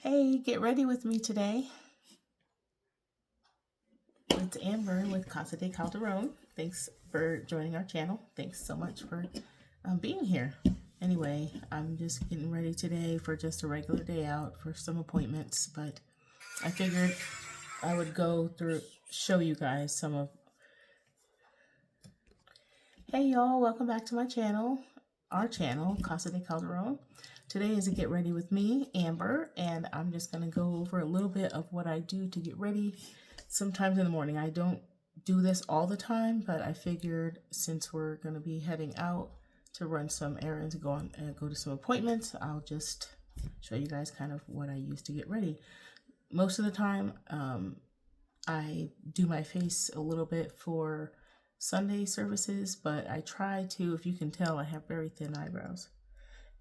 Hey, get ready with me today. It's Amber with Casa de Calderon. Thanks for joining our channel. Thanks so much for being here. Anyway, I'm just getting ready today for just a regular day out for some appointments, but I figured I would go through, show you guys some of. Hey y'all, welcome back to my channel, our channel, Casa de Calderon. Today is a get ready with me, Amber, and I'm just going to go over a little bit of what I do to get ready sometimes in the morning. I don't do this all the time, but I figured since we're going to be heading out to run some errands, go to some appointments, I'll just show you guys kind of what I use to get ready. Most of the time, I do my face a little bit for Sunday services, but I try to, if you can tell, I have very thin eyebrows.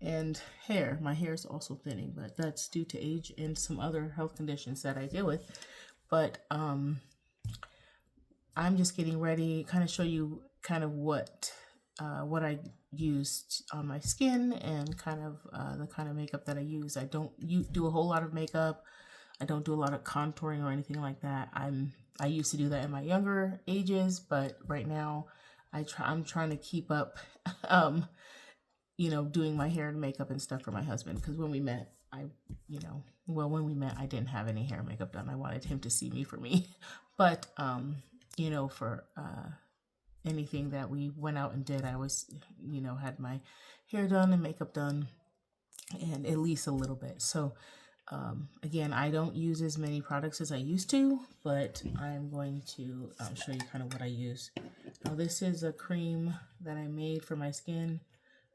And hair, my hair is also thinning, but that's due to age and some other health conditions that I deal with. But I'm just getting ready, kind of show you kind of what I used on my skin and kind of the kind of makeup that I use. I don't do a whole lot of makeup. I don't do a lot of contouring or anything like that. I used to do that in my younger ages, but right now I'm trying to keep up doing my hair and makeup and stuff for my husband, because when we met, I didn't have any hair and makeup done. I wanted him to see me for me. But for anything that we went out and did, I always had my hair done and makeup done, and at least a little bit. So again, I don't use as many products as I used to, but I'm going to show you kind of what I use. Now, this is a cream that I made for my skin.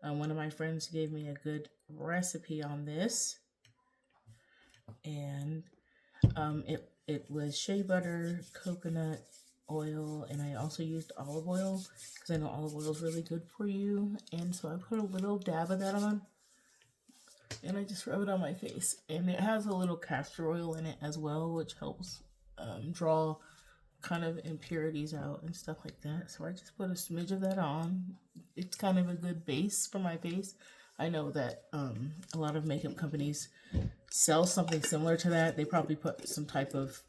One of my friends gave me a good recipe on this, and it was shea butter, coconut oil, and I also used olive oil because I know olive oil is really good for you. And so I put a little dab of that on, and I just rub it on my face. And it has a little castor oil in it as well, which helps draw kind of impurities out and stuff like that. So I just put a smidge of that on. It's kind of a good base for my face. I know that a lot of makeup companies sell something similar to that. They probably put some type of,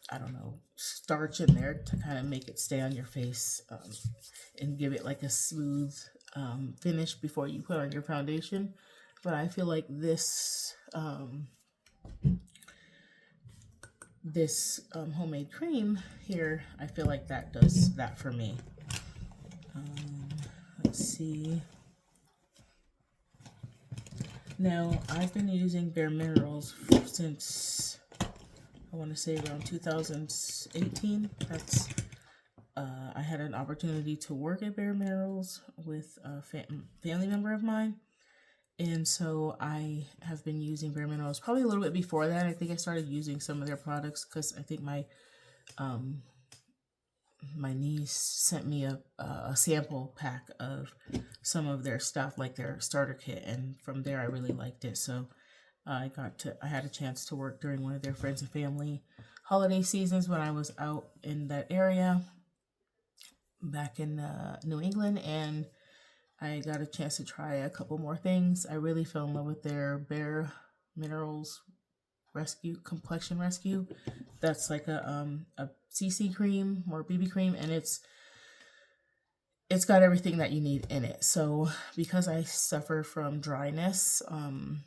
I don't know, starch in there to kind of make it stay on your face and give it like a smooth finish before you put on your foundation. But I feel like this homemade cream here, I feel like that does that for me. Let's see. Now, I've been using Bare Minerals since, I want to say around 2018. That's I had an opportunity to work at Bare Minerals with a family member of mine. And so I have been using Bare Minerals probably a little bit before that. I think I started using some of their products because I think my niece sent me a sample pack of some of their stuff, like their starter kit, and from there I really liked it. So I had a chance to work during one of their friends and family holiday seasons when I was out in that area back in New England, and I got a chance to try a couple more things. I really fell in love with their Bare Minerals Complexion Rescue. That's like a CC cream or BB cream, and it's got everything that you need in it. So because I suffer from dryness, and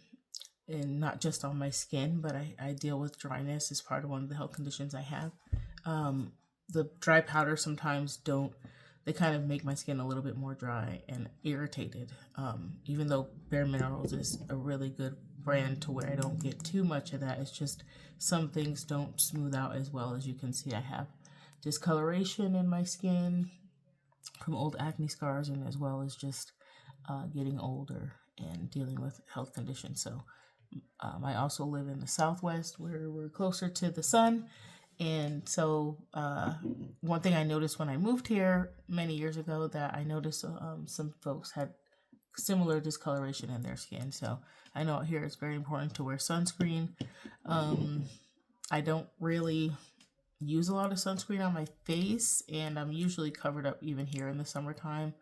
not just on my skin, but I deal with dryness as part of one of the health conditions I have. The dry powder sometimes they kind of make my skin a little bit more dry and irritated. Even though Bare Minerals is a really good brand to where I don't get too much of that. It's just some things don't smooth out as well. As you can see, I have discoloration in my skin from old acne scars, and as well as just getting older and dealing with health conditions. So I also live in the Southwest where we're closer to the sun. And so one thing I noticed when I moved here many years ago, that I noticed some folks had similar discoloration in their skin. So I know out here it's very important to wear sunscreen. I don't really use a lot of sunscreen on my face, and I'm usually covered up even here in the summertime.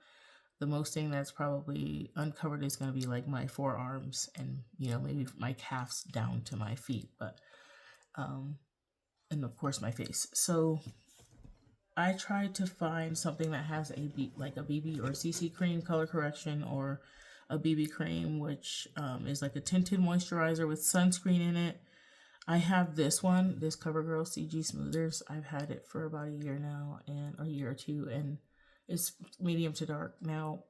The most thing that's probably uncovered is going to be like my forearms and, you know, maybe my calves down to my feet, but, and of course my face. So I tried to find something that has like a BB or CC cream color correction, or a BB cream, which is like a tinted moisturizer with sunscreen in it. I have this one, this CoverGirl CG Smoothers. I've had it for about a year now, and a year or two, and it's medium to dark. Now,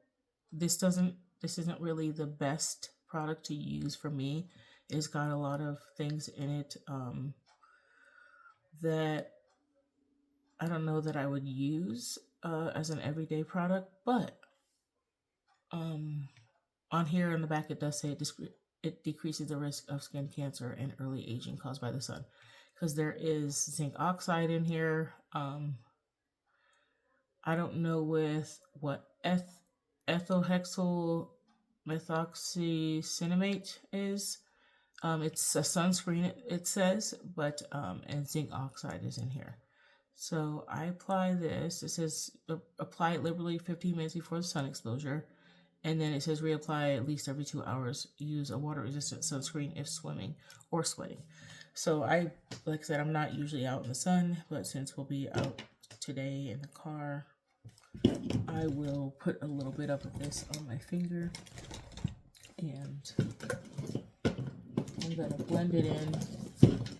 this isn't really the best product to use for me. It's got a lot of things in it that I don't know that I would use as an everyday product, but on here in the back it does say it decreases the risk of skin cancer and early aging caused by the sun, because there is zinc oxide in here. I don't know with what ethohexyl methoxycinnamate is. It's a sunscreen, it says, but and zinc oxide is in here. So I apply this. It says apply it liberally 15 minutes before the sun exposure. And then it says reapply at least every 2 hours. Use a water-resistant sunscreen if swimming or sweating. So like I said, I'm not usually out in the sun, but since we'll be out today in the car, I will put a little bit of this on my finger, and I'm gonna blend it in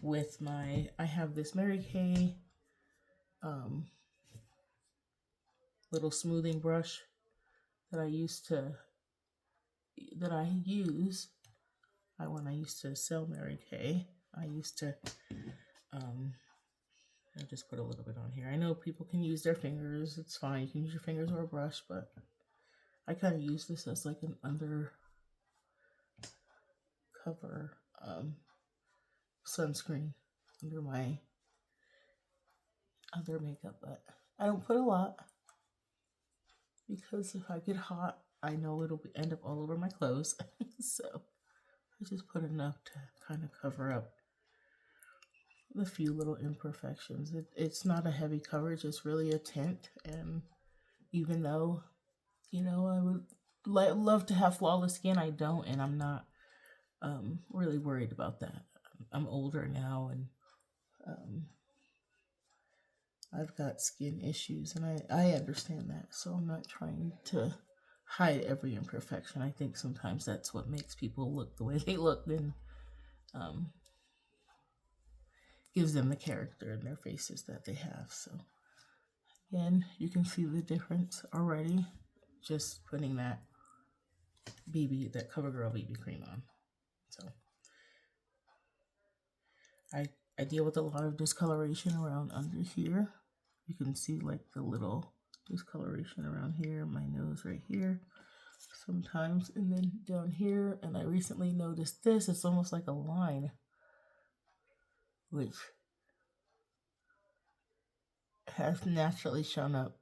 with I have this Mary Kay little smoothing brush that I use when I used to sell Mary Kay. I used to I'll just put a little bit on here. I know people can use their fingers. It's fine. You can use your fingers or a brush, but I kind of use this as like an undercover sunscreen under my other makeup, but I don't put a lot, because if I get hot, I know it'll end up all over my clothes. So I just put enough to kind of cover up the few little imperfections. It's not a heavy coverage, it's really a tint. And even though, you know, I would love to have flawless skin, I don't, and I'm not really worried about that. I'm older now, and I've got skin issues, and I understand that, so I'm not trying to hide every imperfection. I think sometimes that's what makes people look the way they look, and gives them the character in their faces that they have. So again, you can see the difference already just putting that CoverGirl BB cream on. So I deal with a lot of discoloration around under here. You can see like the little discoloration around here, my nose right here sometimes, and then down here. And I recently noticed this, it's almost like a line, which has naturally shown up.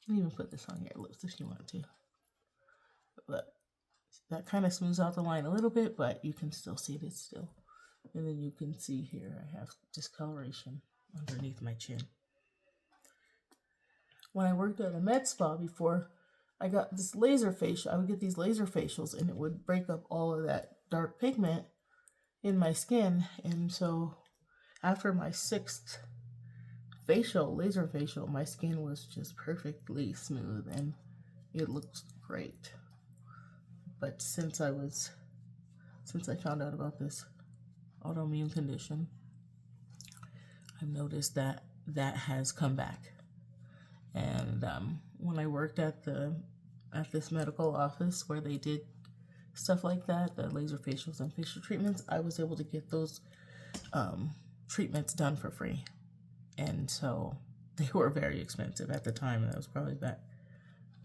You can even put this on your lips if you want to, but that kind of smooths out the line a little bit, but you can still see it still. And then you can see here I have discoloration underneath my chin. When I worked at a med spa before, I got this laser facial. I would get these laser facials, and it would break up all of that dark pigment in my skin. And so after my 6th laser facial, my skin was just perfectly smooth and it looked great. But since I found out about this autoimmune condition, I've noticed that has come back. And when I worked at this medical office where they did stuff like that, the laser facials and facial treatments, I was able to get those treatments done for free. And so they were very expensive at the time, and that was probably back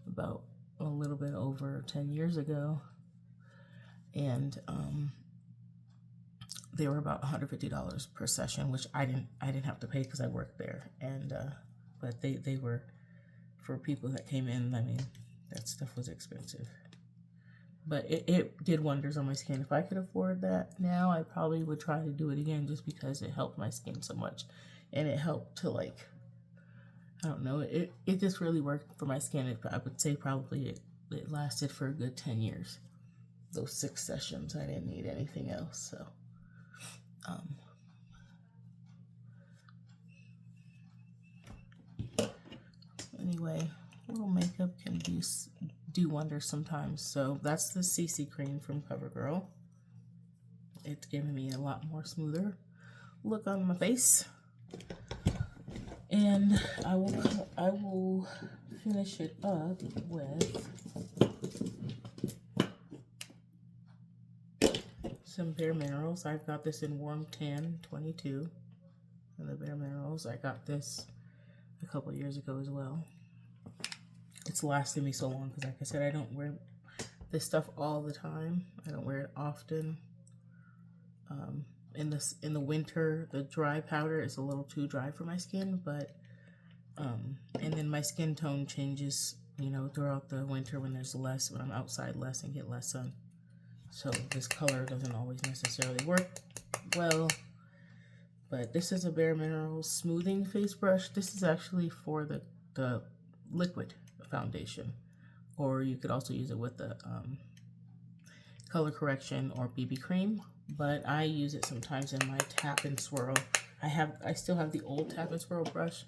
about a little bit over 10 years ago. And they were about $150 per session, which I didn't have to pay because I worked there. And but they were, for people that came in, I mean, that stuff was expensive. But it did wonders on my skin. If I could afford that now, I probably would try to do it again, just because it helped my skin so much. And it helped to like I don't know. It just really worked for my skin. I would say probably it lasted for a good 10 years. Those 6 sessions, I didn't need anything else. So, anyway, a little makeup can do wonders sometimes. So that's the CC cream from CoverGirl. It's giving me a lot more smoother look on my face. And I will finish it up with some Bare Minerals. I've got this in Warm Tan 22. And the Bare Minerals, I got this a couple years ago as well. It's lasted me so long because, like I said, I don't wear this stuff all the time. I don't wear it often. In the winter, the dry powder is a little too dry for my skin, but and then my skin tone changes, you know, throughout the winter when I'm outside less and get less sun. So this color doesn't always necessarily work well. But this is a Bare Minerals smoothing face brush. This is actually for the liquid foundation, or you could also use it with the color correction or BB cream. But I use it sometimes in my tap and swirl. I still have the old tap and swirl brush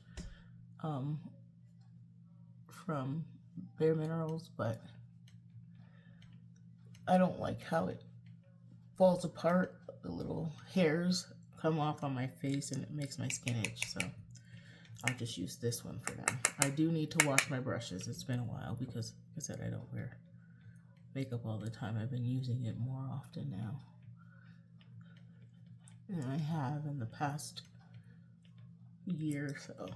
from Bare Minerals, but I don't like how it falls apart. The little hairs come off on my face and it makes my skin itch, so I'll just use this one for now. I do need to wash my brushes. It's been a while because, like I said, I don't wear makeup all the time. I've been using it more often now than I have in the past year or so.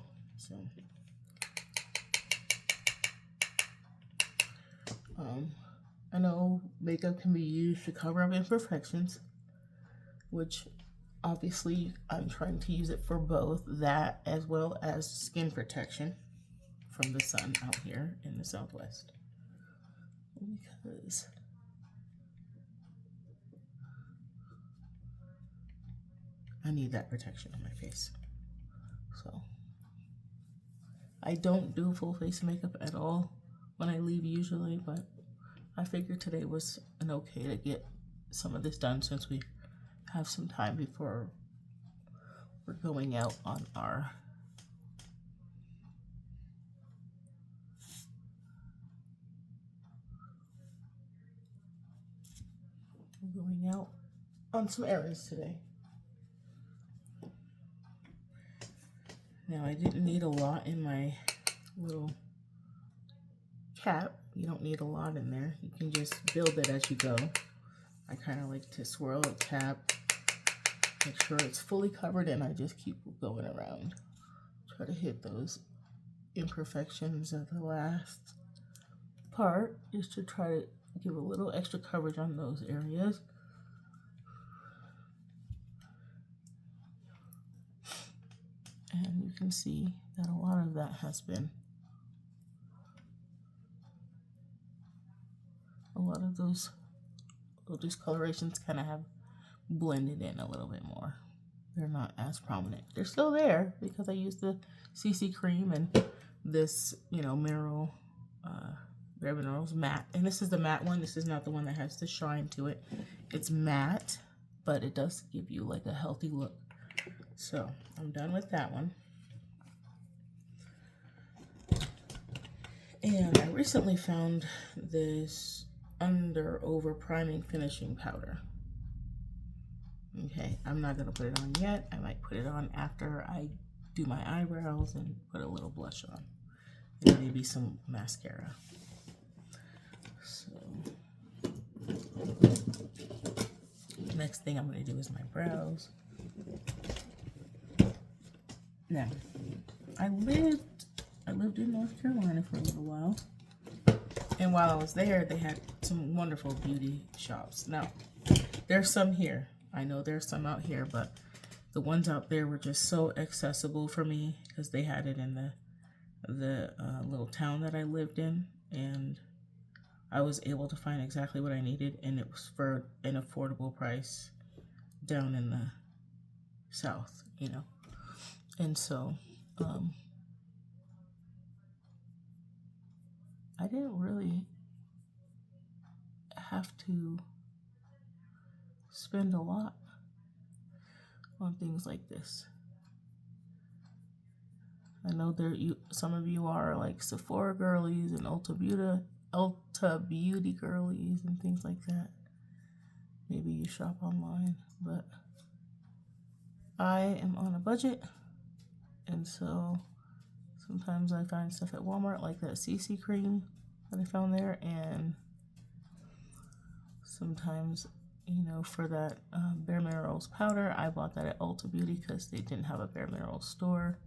I know makeup can be used to cover up imperfections, which obviously I'm trying to use it for both that as well as skin protection from the sun out here in the Southwest, because I need that protection on my face. So I don't do full face makeup at all when I leave usually, but I figured today was an okay to get some of this done since we have some time before we're going out on our some errands today. Now I didn't need a lot in my little cap. You don't need a lot in there. You can just build it as you go. I kind of like to swirl a cap, make sure it's fully covered, and I just keep going around. Try to hit those imperfections at the last part, just to try to give a little extra coverage on those areas. And you can see that a lot of that has been, a lot of those discolorations kind of have blended in a little bit more. They're not as prominent. They're still there because I used the CC cream and this, you know, Bare Minerals matte. And this is the matte one. This is not the one that has the shine to it. It's matte, but it does give you like a healthy look. So I'm done with that one. And I recently found this over priming finishing powder. Okay, I'm not gonna put it on yet. I might put it on after I do my eyebrows and put a little blush on, and maybe some mascara. So next thing I'm gonna do is my brows. Now, I lived in North Carolina for a little while, and while I was there, they had some wonderful beauty shops. Now, there's some here. I know there's some out here, but the ones out there were just so accessible for me because they had it in the little town that I lived in, and I was able to find exactly what I needed, and it was for an affordable price down in the South, you know. And so I didn't really have to spend a lot on things like this. I know some of you are like Sephora girlies and Ulta Beauty girlies and things like that. Maybe you shop online, but I am on a budget, and so sometimes I find stuff at Walmart like that CC cream that I found there, and sometimes, for that Bare Minerals powder, I bought that at Ulta Beauty because they didn't have a Bare Minerals store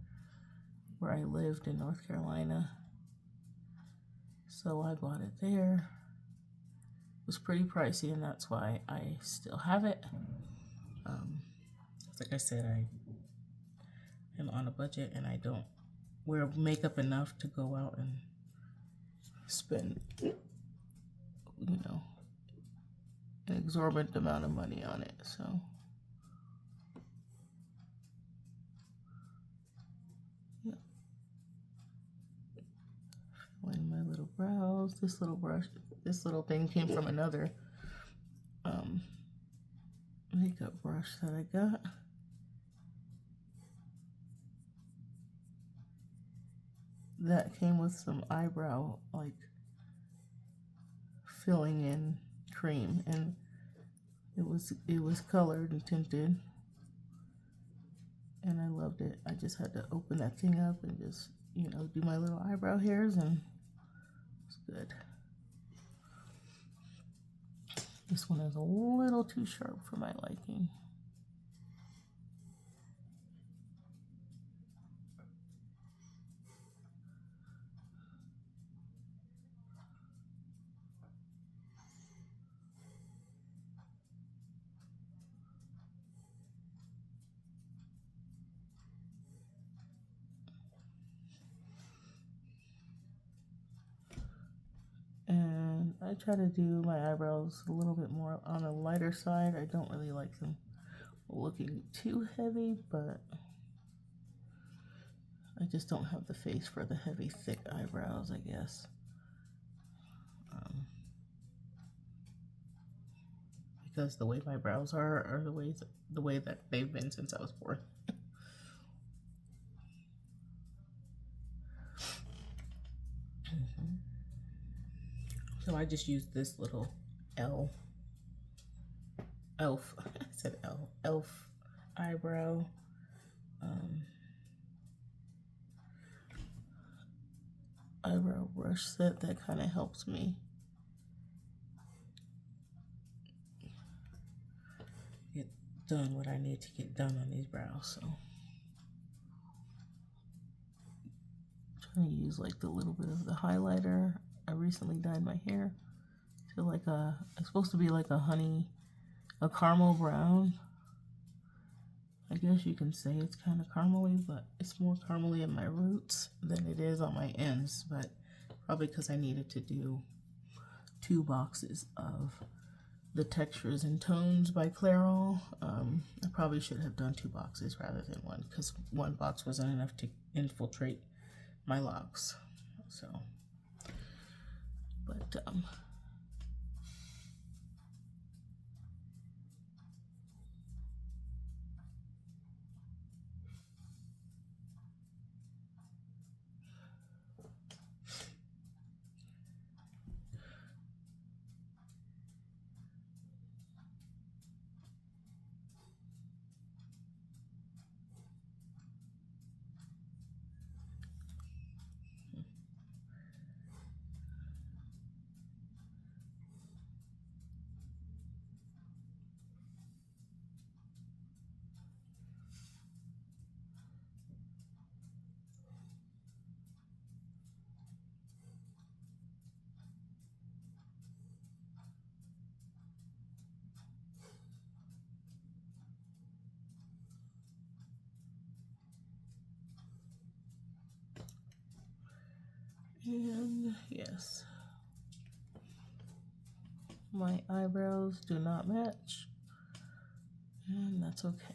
where I lived in North Carolina. So I bought it there. It was pretty pricey, and that's why I still have it. Like I said, I am on a budget, and I don't wear makeup enough to go out and spend, an exorbitant amount of money on it. So yeah, fill my little brows. This little thing came from another makeup brush that I got. That came with some eyebrow filling in cream, and it was colored and tinted, and I loved it. I just had to open that thing up and just do my little eyebrow hairs, and it's good. This one is a little too sharp for my liking. And I try to do my eyebrows a little bit more on the lighter side. I don't really like them looking too heavy, but I just don't have the face for the heavy, thick eyebrows, I guess. Because the way my brows are the way that they've been since I was born. So I just used this little elf I said elf eyebrow eyebrow brush set that kind of helps me get done what I need to get done on these brows. So I'm trying to use like the little bit of the highlighter. I recently dyed my hair to it's supposed to be like a caramel brown. I guess you can say it's kind of caramely, but it's more caramely in my roots than it is on my ends, but probably because I needed to do 2 boxes of the Textures and Tones by Clairol. I probably should have done 2 boxes rather than 1, because 1 box wasn't enough to infiltrate my locks. So, but and yes, my eyebrows do not match, and that's okay.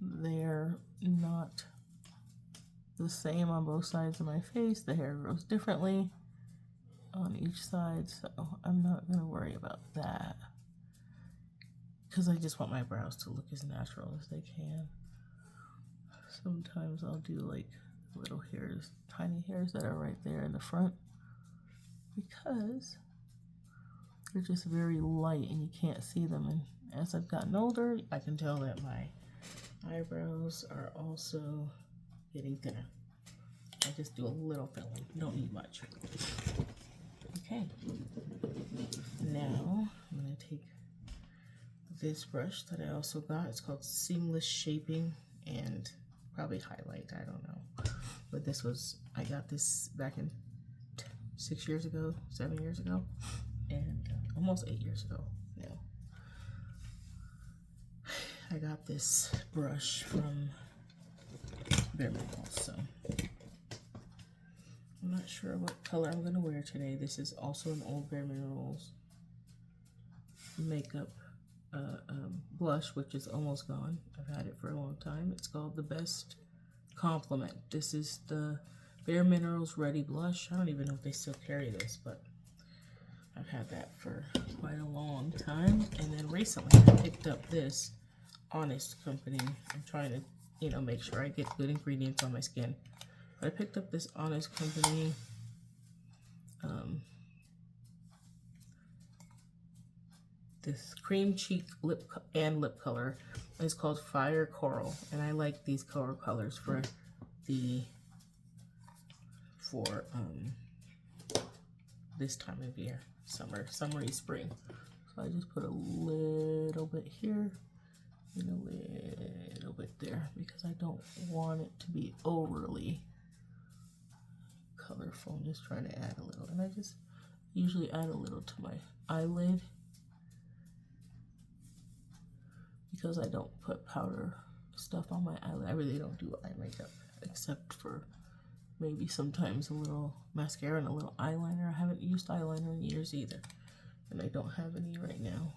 They're not the same on both sides of my face. The hair grows differently on each side, so I'm not going to worry about that because I just want my brows to look as natural as they can. Sometimes I'll do like little hairs, tiny hairs that are right there in the front because they're just very light and you can't see them. And as I've gotten older, I can tell that my eyebrows are also getting thinner. I just do a little filling, don't need much. Okay, now I'm going to take this brush that I also got. It's called Seamless Shaping and probably Highlight, I don't know. But this was, I got this back in 6 years ago, 7 years ago, and almost 8 years ago now. I got this brush from Bare Minerals, so I'm not sure what color I'm gonna wear today. This is also an old Bare Minerals makeup blush, which is almost gone. I've had it for a long time. It's called The Best Compliment. This is the Bare Minerals Ready Blush. I don't even know if they still carry this, but I've had that for quite a long time. And then recently I picked up this Honest company. I'm trying to, you know, make sure I get good ingredients on my skin. But I picked up this Honest company this cream cheek lip color. It's called Fire Coral, and I like these colors for this time of year, summery spring. So I just put a little bit here and a little bit there because I don't want it to be overly colorful. I'm just trying to add a little, and I just usually add a little to my eyelid because I don't put powder stuff on my eyelid. I really don't do eye makeup except for maybe sometimes a little mascara and a little eyeliner. I haven't used eyeliner in years either, and I don't have any right now.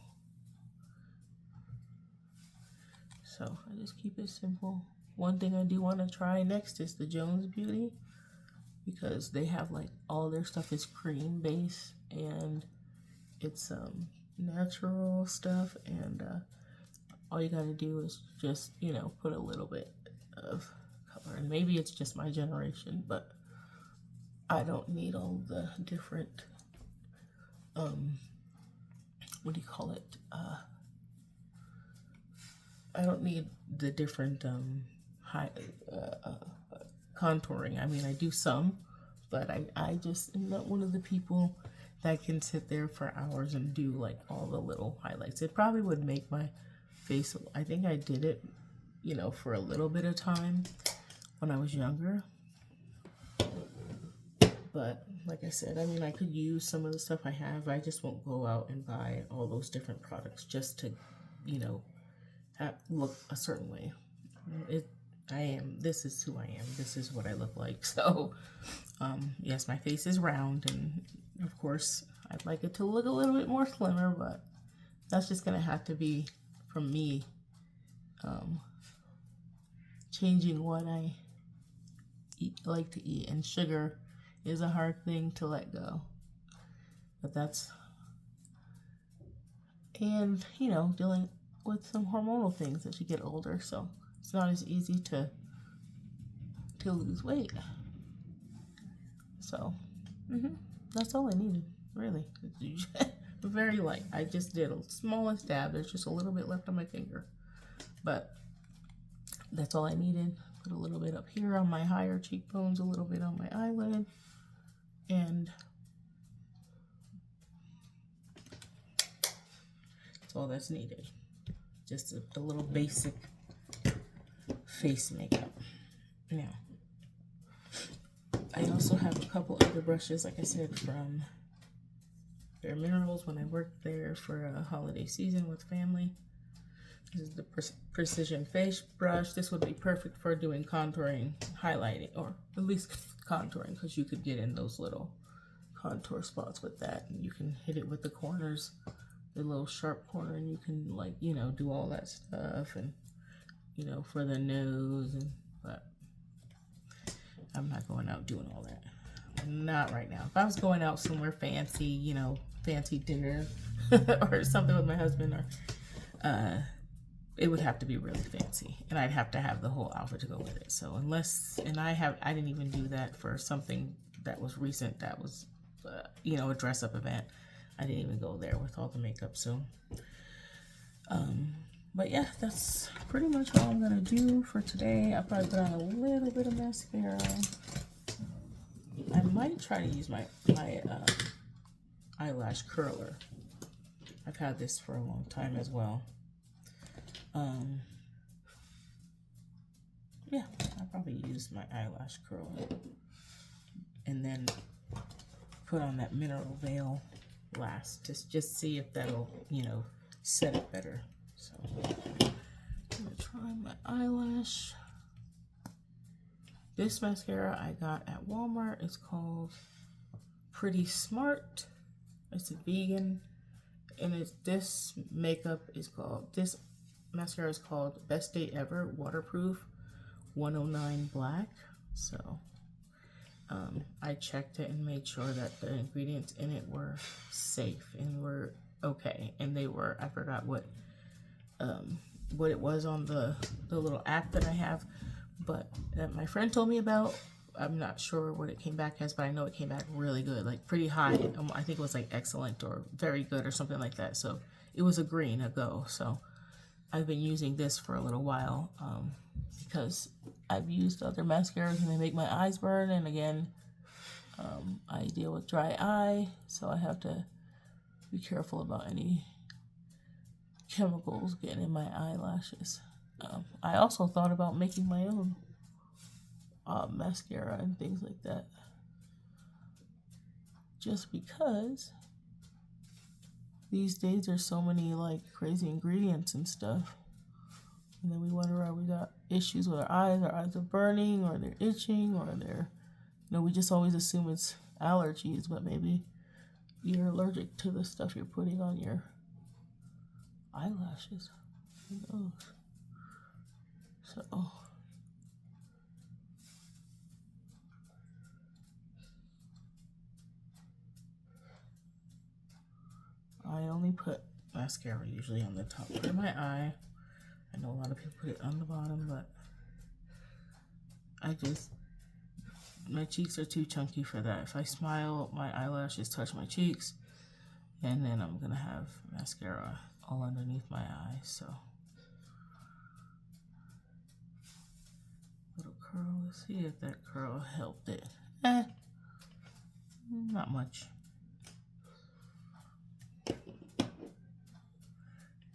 So I just keep it simple. One thing I do want to try next is the Jones Beauty, because they have like all their stuff is cream base and it's natural stuff, and all you gotta do is just, you know, put a little bit of color. And maybe it's just my generation, but I don't need all the different what do you call it? I don't need the different contouring. I mean, I do some, but I just am not one of the people that can sit there for hours and do like all the little highlights. It probably would make my face, I think I did it, you know, for a little bit of time when I was younger. But like I said, I mean, I could use some of the stuff I have. I just won't go out and buy all those different products just to, you know, look a certain way. This is who I am. This is what I look like. So, yes, my face is round, and of course, I'd like it to look a little bit more slimmer, but that's just gonna have to be from me changing what I like to eat. And sugar is a hard thing to let go, but and you know, dealing with some hormonal things as you get older, so it's not as easy to lose weight. So that's all I needed, really. Very light. I just did a smallest dab. There's just a little bit left on my finger, but that's all I needed. Put a little bit up here on my higher cheekbones, a little bit on my eyelid, and that's all that's needed. Just a little basic face makeup. Now, I also have a couple other brushes, like I said, from Bare Minerals when I worked there for a holiday season with family. This is the Precision Face Brush. This would be perfect for doing contouring, highlighting, or at least contouring, because you could get in those little contour spots with that, and you can hit it with the corners, the little sharp corner, and you can, like, you know, do all that stuff, and, you know, for the nose, and but I'm not going out doing all that. Not right now. If I was going out somewhere fancy, you know, fancy dinner or something with my husband, or it would have to be really fancy, and I'd have to have the whole outfit to go with it. So unless, and I didn't even do that for something that was recent, that was, you know, a dress up event. I didn't even go there with all the makeup. So, but yeah, that's pretty much all I'm gonna do for today. I'll probably put on a little bit of mascara. I might try to use my eyelash curler. I've had this for a long time as well. Yeah, I'll probably use my eyelash curler and then put on that mineral veil last, just see if that'll, you know, set it better. So I'm gonna try my eyelash. This mascara I got at Walmart. It's called Pretty Smart. It's a vegan, and this mascara is called Best Day Ever Waterproof 109 Black. So I checked it and made sure that the ingredients in it were safe and were okay, and they were, I forgot what it was on the little app that I have, but that my friend told me about. I'm not sure what it came back as, but I know it came back really good, like pretty high. I think it was like excellent or very good or something like that. So it was a go. So I've been using this for a little while because I've used other mascaras and they make my eyes burn. And again, I deal with dry eye, so I have to be careful about any chemicals getting in my eyelashes. I also thought about making my own mascara and things like that, just because these days there's so many like crazy ingredients and stuff, and then we wonder why we got issues with our eyes are burning, or they're itching, or they're, you know, we just always assume it's allergies, but maybe you're allergic to the stuff you're putting on your eyelashes. Who knows? So I only put mascara usually on the top of my eye. I know a lot of people put it on the bottom, but my cheeks are too chunky for that. If I smile, my eyelashes touch my cheeks, and then I'm gonna have mascara all underneath my eyes. So little curl. Let's see if that curl helped it. Not much.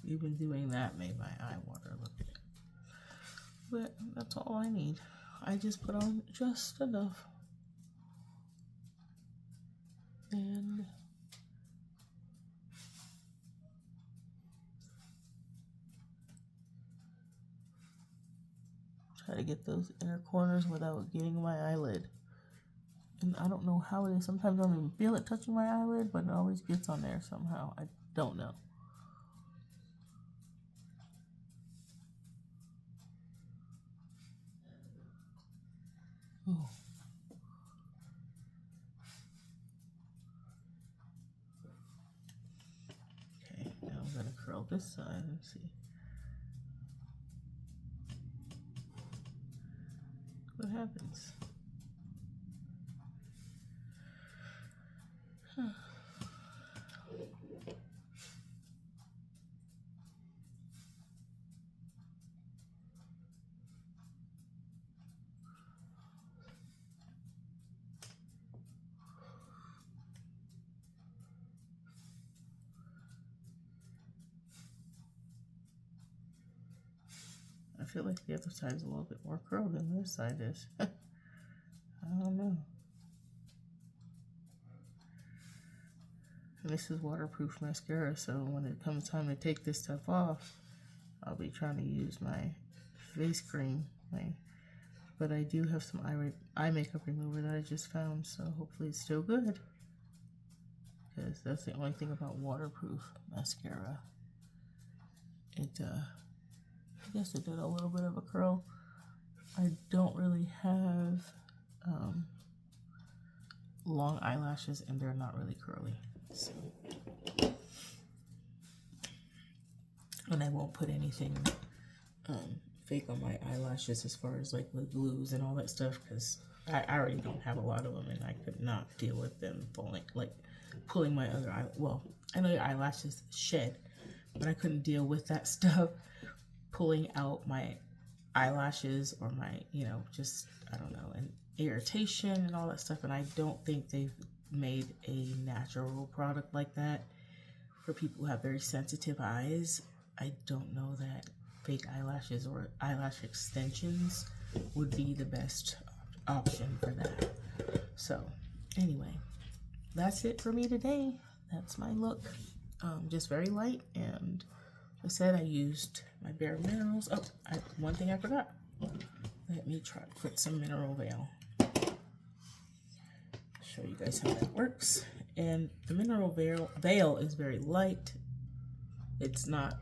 Even doing that made my eye water a little bit. But that's all I need. I just put on just enough. And try to get those inner corners without getting my eyelid. And I don't know how it is. Sometimes I don't even feel it touching my eyelid, but it always gets on there somehow. I don't know. Oh. Okay, now I'm going to curl this side and see what happens. I feel like the other side is a little bit more curled than this side is. I don't know. And this is waterproof mascara, so when it comes time to take this stuff off, I'll be trying to use my face cream. But I do have some eye makeup remover that I just found, so hopefully it's still good. Because that's the only thing about waterproof mascara. I guess it did a little bit of a curl. I don't really have long eyelashes, and they're not really curly. So, and I won't put anything fake on my eyelashes as far as like the glues and all that stuff, because I already don't have a lot of them, and I could not deal with them falling, like pulling my other eye. Well, I know your eyelashes shed, but I couldn't deal with that stuff, pulling out my eyelashes or my, you know, just, I don't know, and irritation and all that stuff. And I don't think they've made a natural product like that for people who have very sensitive eyes. I don't know that fake eyelashes or eyelash extensions would be the best option for that. So anyway, that's it for me today. That's my look. Just very light, and I said I used my Bare Minerals. Oh, one thing I forgot. Let me try to put some mineral veil. Show you guys how that works. And the mineral veil is very light. It's not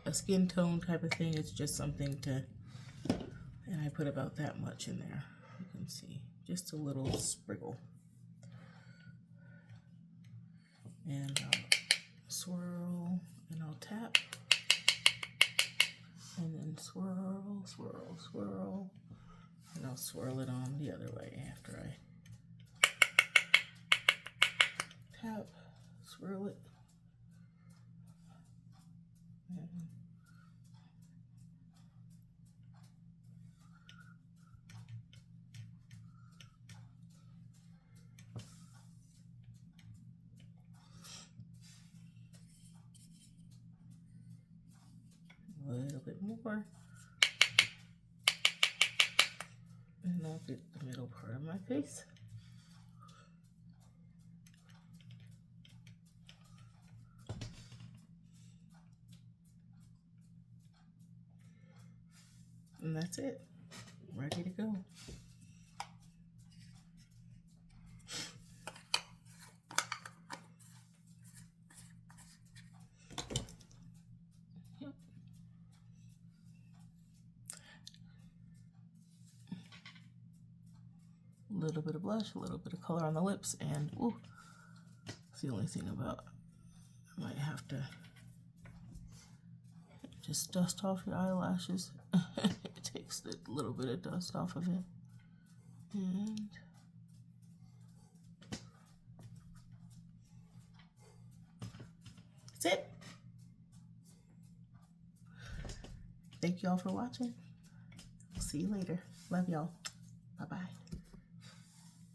a skin tone type of thing. It's just something to, and I put about that much in there. You can see just a little sprinkle. And I'll swirl and I'll tap. And then swirl, swirl, swirl. And I'll swirl it on the other way after I tap, swirl it. A little bit more. And I'll get the middle part of my face. And that's it. Ready to go. Yep. A little bit of blush, a little bit of color on the lips, and ooh, it's the only thing about, I might have to just dust off your eyelashes. It takes a little bit of dust off of it. And that's it. Thank y'all for watching. See you later. Love y'all. Bye-bye.